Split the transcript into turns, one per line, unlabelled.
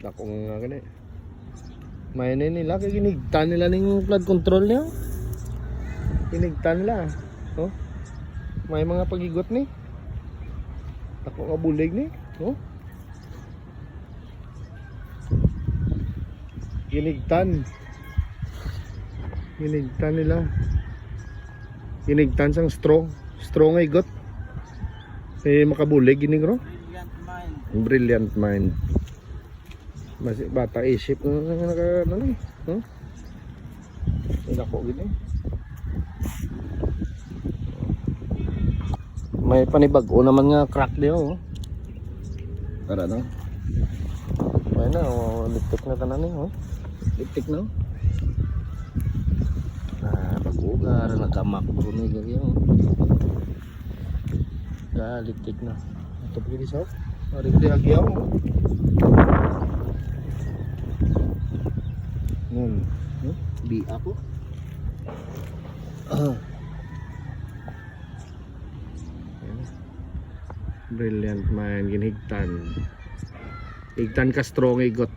Dako nga gani. May nila kay ginigtan nila ning flood control niya. Ginigtan nila. Oh. May mga pagigot ni. Dako nga bulig ni. Oh. Ginigtan. Ginigtan nila. Ginigtan sang straw. Straw nga igot. Eh makabulig ginigro. Brilliant mind. Mas bata isip naka ano ni. Huh? Dako gini. May panibago naman nga crack diyo. Oh. Para no. May na liptik na tanan ni, oh. Liptik na. Bagugar nagamak bro ni gari, oh. Liptik na. Ito pwede sa. Ari di agyaw, oh. Bi ako. Brilliant man ginhigtan. Higtan ka strong igot.